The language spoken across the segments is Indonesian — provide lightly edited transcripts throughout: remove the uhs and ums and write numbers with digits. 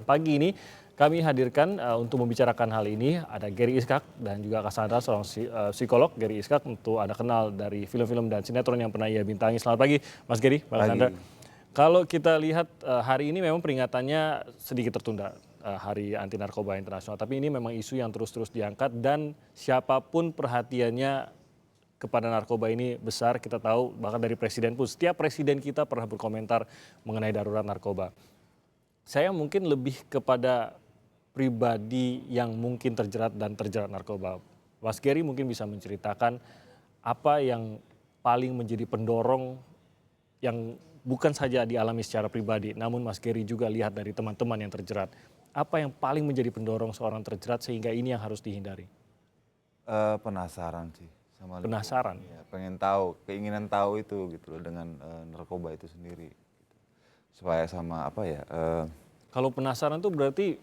pagi ini kami hadirkan untuk membicarakan hal ini ada Gary Iskak dan juga Cassandra, seorang psikolog. Gary Iskak tentu Anda kenal dari film-film dan sinetron yang pernah ia bintangi. Selamat pagi Mas Gary, Mbak Cassandra. Kalau kita lihat hari ini memang peringatannya sedikit tertunda, Hari Anti Narkoba Internasional. Tapi ini memang isu yang terus-terus diangkat dan siapapun perhatiannya kepada narkoba ini besar. Kita tahu bahkan dari presiden pun, setiap presiden kita pernah berkomentar mengenai darurat narkoba. Saya mungkin lebih kepada pribadi yang mungkin terjerat narkoba. Mas Gary mungkin bisa menceritakan apa yang paling menjadi pendorong yang bukan saja dialami secara pribadi, namun Mas Gary juga lihat dari teman-teman yang terjerat. Apa yang paling menjadi pendorong seorang terjerat sehingga ini yang harus dihindari? Penasaran sih. Penasaran? Ya, pengen tahu, keinginan tahu itu gitu loh dengan narkoba itu sendiri. Gitu. Supaya sama apa ya. Kalau penasaran tuh berarti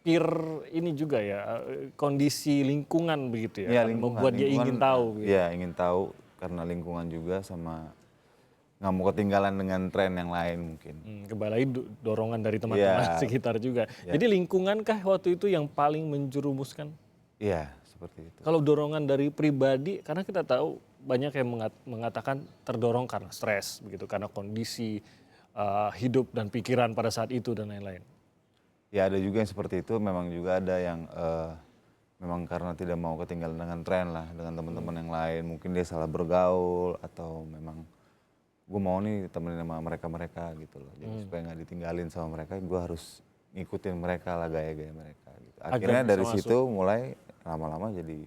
peer ini juga ya, kondisi lingkungan begitu ya, membuat dia ingin tahu. Gitu. Ya ingin tahu karena lingkungan juga sama nggak mau ketinggalan dengan tren yang lain mungkin. Kembali lagi dorongan dari teman-teman sekitar juga. Jadi lingkungankah waktu itu yang paling menjerumuskan? Iya. Seperti itu. Kalau dorongan dari pribadi, karena kita tahu banyak yang mengatakan terdorong karena stres, begitu, karena kondisi hidup dan pikiran pada saat itu dan lain-lain. Ya ada juga yang seperti itu, memang juga ada yang memang karena tidak mau ketinggalan dengan tren lah, dengan teman-teman yang lain. Mungkin dia salah bergaul atau memang gue mau nih temenin sama mereka-mereka gitu loh. Jadi supaya nggak ditinggalin sama mereka, gue harus ngikutin mereka lah, gaya-gaya mereka. Gitu. Akhirnya dari situ mulai lama-lama jadi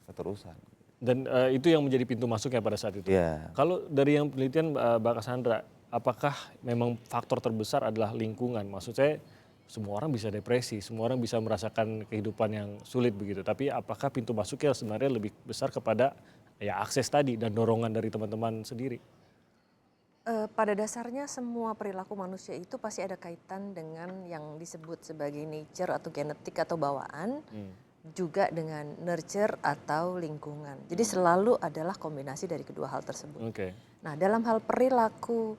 keterusan. Dan itu yang menjadi pintu masuknya pada saat itu. Yeah. Kalau dari yang penelitian Mbak Cassandra, apakah memang faktor terbesar adalah lingkungan? Maksud saya semua orang bisa depresi, semua orang bisa merasakan kehidupan yang sulit begitu. Tapi apakah pintu masuknya sebenarnya lebih besar kepada ya akses tadi dan dorongan dari teman-teman sendiri? Pada dasarnya semua perilaku manusia itu pasti ada kaitan dengan yang disebut sebagai nature atau genetik atau bawaan. Juga dengan nurture atau lingkungan. Jadi selalu adalah kombinasi dari kedua hal tersebut. Nah, dalam hal perilaku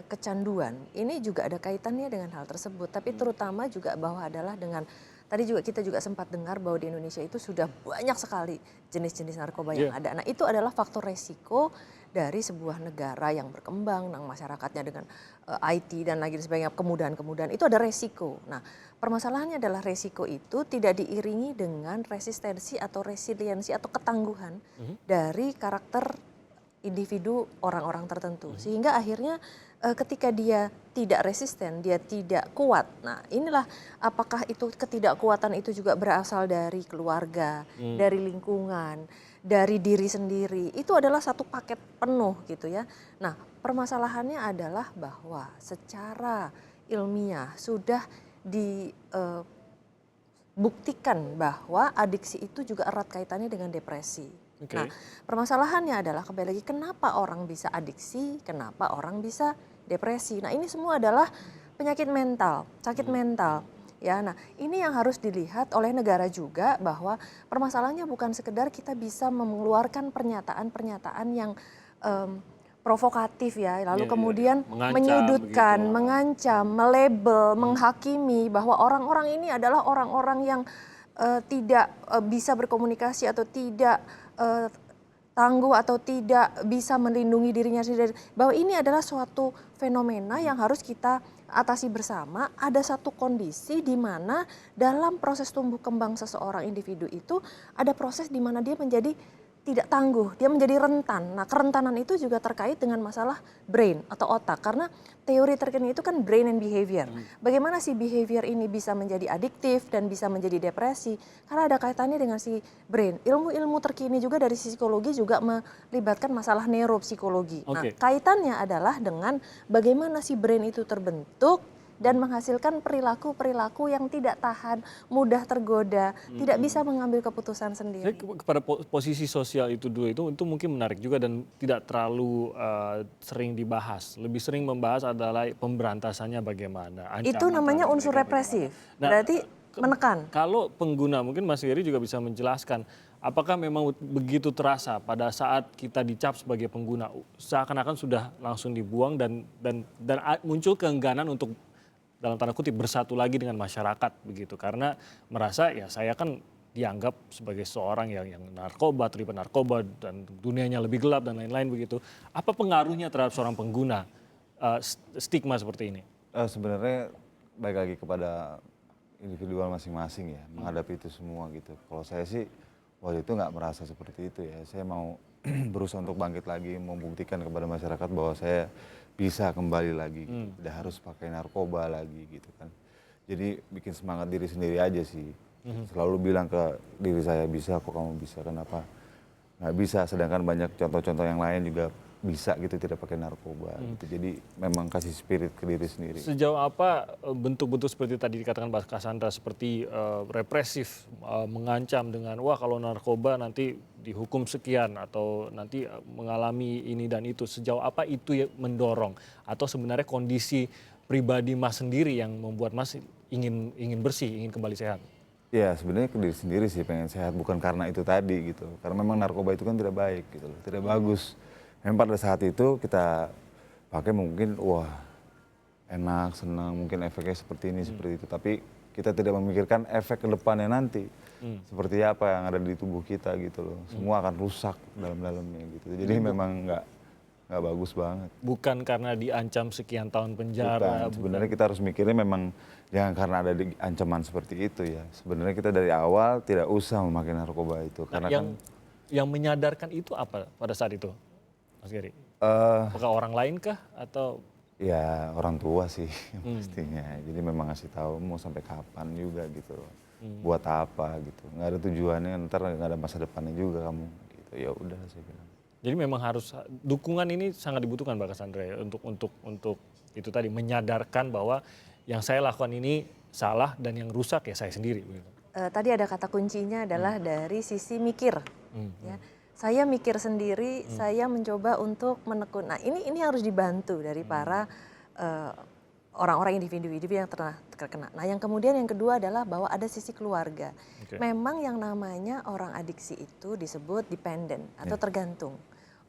kecanduan, ini juga ada kaitannya dengan hal tersebut. Tapi terutama juga bahwa adalah dengan, tadi juga kita juga sempat dengar bahwa di Indonesia itu sudah banyak sekali jenis-jenis narkoba yang ada. Nah, itu adalah faktor resiko dari sebuah negara yang berkembang, masyarakatnya dengan IT dan lagi sebagainya, kemudahan-kemudahan, itu ada resiko. Nah, permasalahannya adalah resiko itu tidak diiringi dengan resistensi atau resiliensi atau ketangguhan dari karakter individu orang-orang tertentu. Sehingga akhirnya ketika dia tidak resisten, dia tidak kuat. Nah, inilah apakah itu ketidakkuatan itu juga berasal dari keluarga, dari lingkungan, dari diri sendiri. Itu adalah satu paket penuh gitu ya. Nah, permasalahannya adalah bahwa secara ilmiah sudah dibuktikan bahwa adiksi itu juga erat kaitannya dengan depresi. Nah, permasalahannya adalah kembali lagi kenapa orang bisa adiksi, kenapa orang bisa depresi. Nah, ini semua adalah penyakit mental, sakit mental. Ya, nah ini yang harus dilihat oleh negara juga bahwa permasalahannya bukan sekedar kita bisa mengeluarkan pernyataan-pernyataan yang provokatif ya, lalu kemudian menyudutkan, mengancam, melabel, menghakimi bahwa orang-orang ini adalah orang-orang yang tidak bisa berkomunikasi atau tidak tangguh atau tidak bisa melindungi dirinya sendiri. Bahwa ini adalah suatu fenomena yang harus kita atasi bersama. Ada satu kondisi di mana dalam proses tumbuh kembang seseorang individu itu ada proses di mana dia menjadi tidak tangguh, dia menjadi rentan. Nah, kerentanan itu juga terkait dengan masalah brain atau otak. Karena teori terkini itu kan brain and behavior. Bagaimana si behavior ini bisa menjadi adiktif dan bisa menjadi depresi. Karena ada kaitannya dengan si brain. Ilmu-ilmu terkini juga dari psikologi juga melibatkan masalah neuropsikologi. Nah, kaitannya adalah dengan bagaimana si brain itu terbentuk dan menghasilkan perilaku-perilaku yang tidak tahan, mudah tergoda, tidak bisa mengambil keputusan sendiri. Jadi kepada posisi sosial itu dulu itu mungkin menarik juga dan tidak terlalu sering dibahas. Lebih sering membahas adalah pemberantasannya bagaimana. Itu namanya unsur represif, berarti menekan. Kalau pengguna, mungkin Mas Gary juga bisa menjelaskan, apakah memang begitu terasa pada saat kita dicap sebagai pengguna, seakan-akan sudah langsung dibuang dan muncul keengganan untuk dalam tanda kutip bersatu lagi dengan masyarakat begitu, karena merasa ya saya kan dianggap sebagai seorang yang narkoba, terlibat narkoba dan dunianya lebih gelap dan lain-lain begitu. Apa pengaruhnya terhadap seorang pengguna stigma seperti ini? Sebenarnya baik lagi kepada individual masing-masing ya menghadapi itu semua gitu. Kalau saya sih waktu itu nggak merasa seperti itu ya. Saya mau berusaha untuk bangkit lagi, membuktikan kepada masyarakat bahwa saya bisa kembali lagi, gitu. Tidak harus pakai narkoba lagi gitu kan. Jadi bikin semangat diri sendiri aja sih. Selalu bilang ke diri saya, bisa kok kamu bisa, kenapa nggak bisa. Sedangkan banyak contoh-contoh yang lain juga bisa gitu tidak pakai narkoba gitu. Jadi memang kasih spirit ke diri sendiri. Sejauh apa bentuk-bentuk seperti tadi dikatakan Mbak Cassandra seperti represif, mengancam dengan wah kalau narkoba nanti dihukum sekian atau nanti mengalami ini dan itu. Sejauh apa itu ya mendorong atau sebenarnya kondisi pribadi Mas sendiri yang membuat Mas ingin bersih, ingin kembali sehat? Ya sebenarnya ke diri sendiri sih pengen sehat, bukan karena itu tadi gitu. Karena memang narkoba itu kan tidak baik gitu loh, tidak bagus. Memang pada saat itu kita pakai mungkin wah enak, senang, mungkin efeknya seperti ini, seperti itu. Tapi kita tidak memikirkan efek ke depannya nanti. Seperti apa yang ada di tubuh kita gitu loh. Semua akan rusak dalam-dalamnya gitu. Jadi memang nggak bagus banget. Bukan karena diancam sekian tahun penjara. Bukan. Sebenarnya kita harus mikirnya memang jangan karena ada ancaman seperti itu ya. Sebenarnya kita dari awal tidak usah memakai narkoba itu. Karena yang menyadarkan itu apa pada saat itu, Mas Gary? Apakah orang lain kah atau? Ya orang tua sih pastinya. Jadi memang ngasih tahu mau sampai kapan juga gitu loh. Buat apa gitu. Nggak ada tujuannya, ntar nggak ada masa depannya juga kamu gitu. Ya udah saya bilang. Jadi memang harus dukungan ini sangat dibutuhkan Mbak Cassandra ya untuk itu tadi menyadarkan bahwa yang saya lakukan ini salah dan yang rusak ya saya sendiri. Tadi ada kata kuncinya adalah dari sisi mikir. Ya. Saya mikir sendiri, saya mencoba untuk menekun. Nah ini harus dibantu dari para orang-orang individu-individu yang terkena. Nah yang kemudian yang kedua adalah bahwa ada sisi keluarga. Memang yang namanya orang adiksi itu disebut dependent atau tergantung.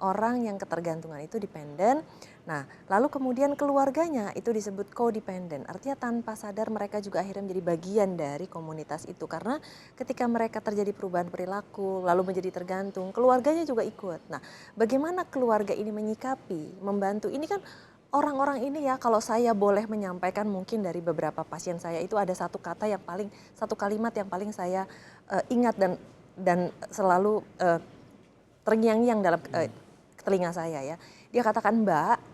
Orang yang ketergantungan itu dependen. Nah, lalu kemudian keluarganya itu disebut codependent. Artinya tanpa sadar mereka juga akhirnya menjadi bagian dari komunitas itu. Karena ketika mereka terjadi perubahan perilaku, lalu menjadi tergantung, keluarganya juga ikut. Nah, bagaimana keluarga ini menyikapi, membantu? Ini kan orang-orang ini ya, kalau saya boleh menyampaikan mungkin dari beberapa pasien saya itu ada satu kalimat yang paling saya ingat dan selalu terngiang-ngiang dalam telinga saya ya. Dia katakan, Mbak,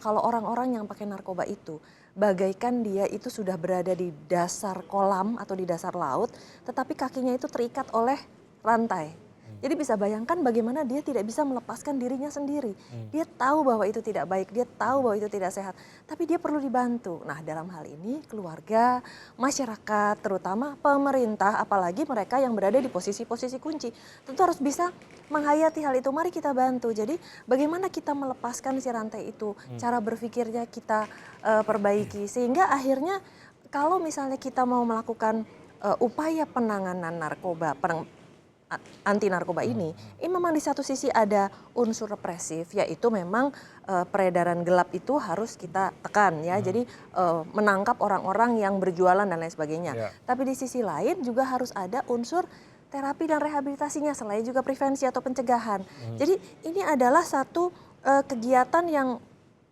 kalau orang-orang yang pakai narkoba itu bagaikan dia itu sudah berada di dasar kolam atau di dasar laut, tetapi kakinya itu terikat oleh rantai. Jadi bisa bayangkan bagaimana dia tidak bisa melepaskan dirinya sendiri. Dia tahu bahwa itu tidak baik, dia tahu bahwa itu tidak sehat, tapi dia perlu dibantu. Nah dalam hal ini keluarga, masyarakat, terutama pemerintah, apalagi mereka yang berada di posisi-posisi kunci, tentu harus bisa menghayati hal itu. Mari kita bantu. Jadi bagaimana kita melepaskan si rantai itu, cara berpikirnya kita perbaiki. Sehingga akhirnya kalau misalnya kita mau melakukan upaya penanganan narkoba, anti narkoba ini memang di satu sisi ada unsur represif, yaitu memang peredaran gelap itu harus kita tekan ya, jadi menangkap orang-orang yang berjualan dan lain sebagainya. Tapi di sisi lain juga harus ada unsur terapi dan rehabilitasinya, selain juga prevensi atau pencegahan. Jadi ini adalah satu kegiatan yang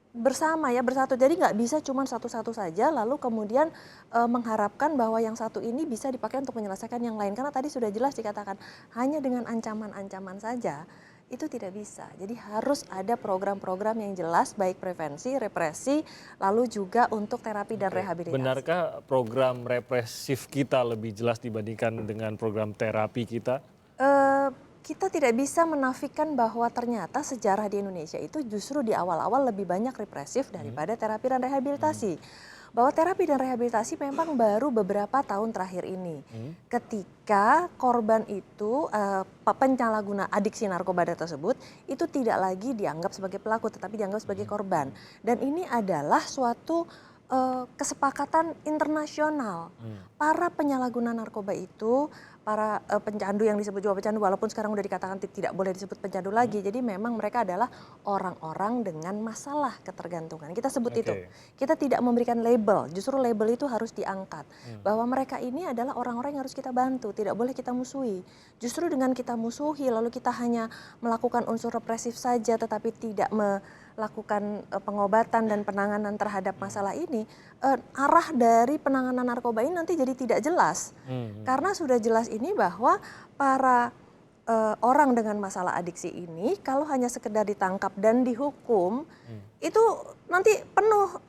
bersama ya, bersatu. Jadi nggak bisa cuma satu-satu saja lalu kemudian mengharapkan bahwa yang satu ini bisa dipakai untuk menyelesaikan yang lain. Karena tadi sudah jelas dikatakan hanya dengan ancaman-ancaman saja itu tidak bisa. Jadi harus ada program-program yang jelas, baik prevensi, represi, lalu juga untuk terapi dan rehabilitasi. Benarkah program represif kita lebih jelas dibandingkan dengan program terapi kita? Kita tidak bisa menafikan bahwa ternyata sejarah di Indonesia itu justru di awal-awal lebih banyak represif daripada terapi dan rehabilitasi. Bahwa terapi dan rehabilitasi memang baru beberapa tahun terakhir ini. Ketika korban itu, penyalahguna adiksi narkoba tersebut, itu tidak lagi dianggap sebagai pelaku tetapi dianggap sebagai korban. Dan ini adalah suatu kesepakatan internasional. Para penyalahguna narkoba itu, para pencandu yang disebut juga pecandu, walaupun sekarang udah dikatakan tidak boleh disebut pencandu lagi. Jadi memang mereka adalah orang-orang dengan masalah ketergantungan. Kita sebut itu. Kita tidak memberikan label, justru label itu harus diangkat. Bahwa mereka ini adalah orang-orang yang harus kita bantu, tidak boleh kita musuhi. Justru dengan kita musuhi, lalu kita hanya melakukan unsur represif saja, tetapi tidak melakukan pengobatan dan penanganan terhadap masalah ini, arah dari penanganan narkoba ini nanti jadi tidak jelas. Karena sudah jelas ini bahwa para orang dengan masalah adiksi ini kalau hanya sekedar ditangkap dan dihukum itu nanti penuh.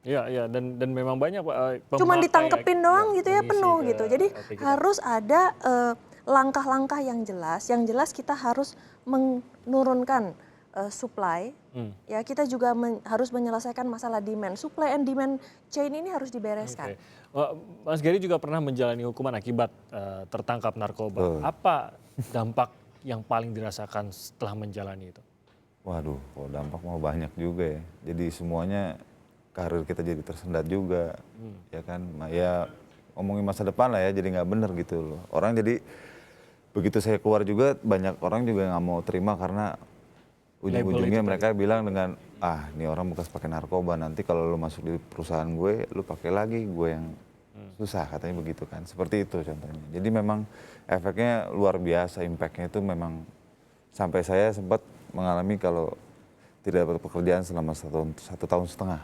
Iya, dan memang banyak Cuman ditangkepin doang gitu ya penuh gitu. Jadi harus ada langkah-langkah yang jelas kita harus menurunkan supply. Ya kita juga harus menyelesaikan masalah demand. Supply and demand chain ini harus dibereskan. Mas Gary juga pernah menjalani hukuman akibat tertangkap narkoba. Apa dampak yang paling dirasakan setelah menjalani itu? Waduh, kalau dampak mau banyak juga ya. Jadi semuanya karir kita jadi tersendat juga, ya kan? Ya ngomongin masa depan lah ya, jadi nggak bener gitu loh. Orang jadi begitu saya keluar juga banyak orang juga nggak mau terima karena ujung-ujungnya mereka bilang dengan ini orang bekas pakai narkoba, nanti kalau lu masuk di perusahaan gue, lu pakai lagi, gue yang susah katanya begitu kan. Seperti itu contohnya. Jadi memang efeknya luar biasa, impactnya itu memang sampai saya sempat mengalami kalau tidak dapat pekerjaan selama satu tahun setengah.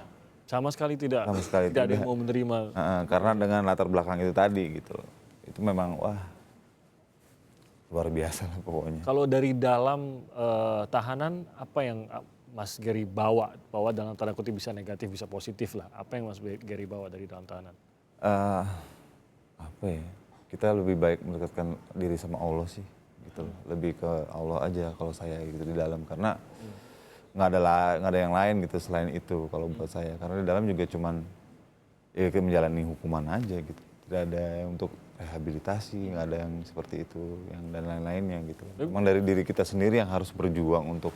Sama sekali tidak. Sama sekali tidak ada yang mau menerima. Karena dengan latar belakang itu tadi gitu. Itu memang luar biasa lah pokoknya. Kalau dari dalam tahanan apa yang Mas Gary bawa dalam tanda kutip bisa negatif bisa positif lah. Apa yang Mas Gary bawa dari dalam tahanan? Apa ya? Kita lebih baik mendekatkan diri sama Allah sih, gitu. Lebih ke Allah aja kalau saya gitu di dalam karena nggak ada yang lain gitu selain itu kalau buat saya. Karena di dalam juga cuman ya kayak menjalani hukuman aja gitu. Tidak ada yang untuk rehabilitasi, nggak ada yang seperti itu, yang dan lain-lainnya gitu. Memang dari diri kita sendiri yang harus berjuang untuk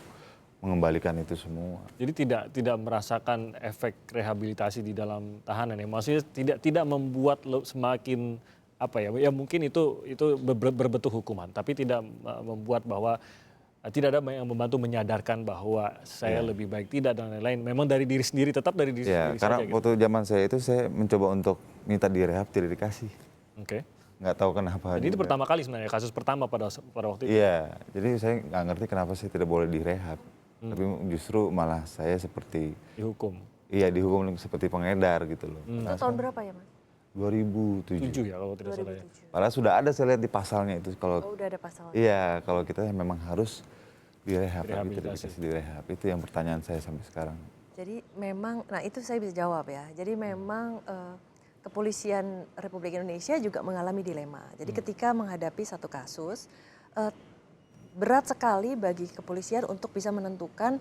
mengembalikan itu semua. Jadi tidak merasakan efek rehabilitasi di dalam tahanan ya. Maksudnya tidak membuat semakin apa ya? Ya mungkin itu berbentuk hukuman, tapi tidak membuat bahwa tidak ada yang membantu menyadarkan bahwa saya lebih baik tidak dan lain-lain. Memang dari diri sendiri, tetap dari diri sendiri. Karena saja, waktu zaman saya itu saya mencoba untuk minta direhab, tidak dikasih. Oke. Nggak tahu kenapa. Dan itu pertama kali sebenarnya, kasus pertama pada waktu itu. Iya, jadi saya nggak ngerti kenapa saya tidak boleh direhab. Tapi justru malah saya seperti dihukum. Iya, dihukum seperti pengedar gitu loh. Itu tahun berapa ya, Mas? 2007 ya kalau tidak salah ya. Padahal sudah ada saya lihat di pasalnya itu kalau udah ada pasalnya. Iya, kalau kita memang harus direhab, tapi tidak dikasih direhab. Itu yang pertanyaan saya sampai sekarang. Jadi memang, nah itu saya bisa jawab ya. Jadi memang Kepolisian Republik Indonesia juga mengalami dilema. Jadi ketika menghadapi satu kasus, berat sekali bagi kepolisian untuk bisa menentukan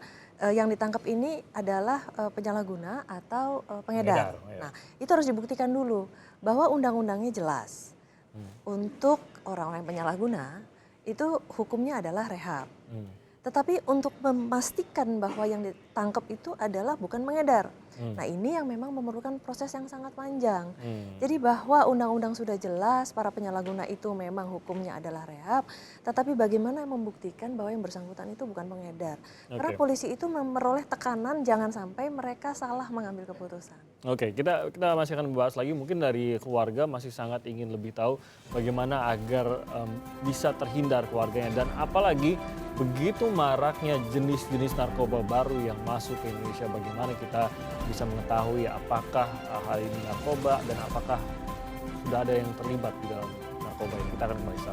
yang ditangkap ini adalah penyalahguna atau pengedar. Nah itu harus dibuktikan dulu bahwa undang-undangnya jelas. Untuk orang-orang penyalahguna itu hukumnya adalah rehab. Tetapi untuk memastikan bahwa yang ditangkap itu adalah bukan pengedar. Nah ini yang memang memerlukan proses yang sangat panjang. Jadi bahwa undang-undang sudah jelas para penyalahguna itu memang hukumnya adalah rehab. Tetapi bagaimana membuktikan bahwa yang bersangkutan itu bukan pengedar. Karena polisi itu memperoleh tekanan jangan sampai mereka salah mengambil keputusan. Oke, kita masih akan membahas lagi. Mungkin dari keluarga masih sangat ingin lebih tahu bagaimana agar bisa terhindar keluarganya. Dan apalagi begitu maraknya jenis-jenis narkoba baru yang masuk ke Indonesia, bagaimana kita bisa mengetahui apakah hal ini narkoba dan apakah sudah ada yang terlibat di dalam narkoba ini. Kita akan kembali sesaat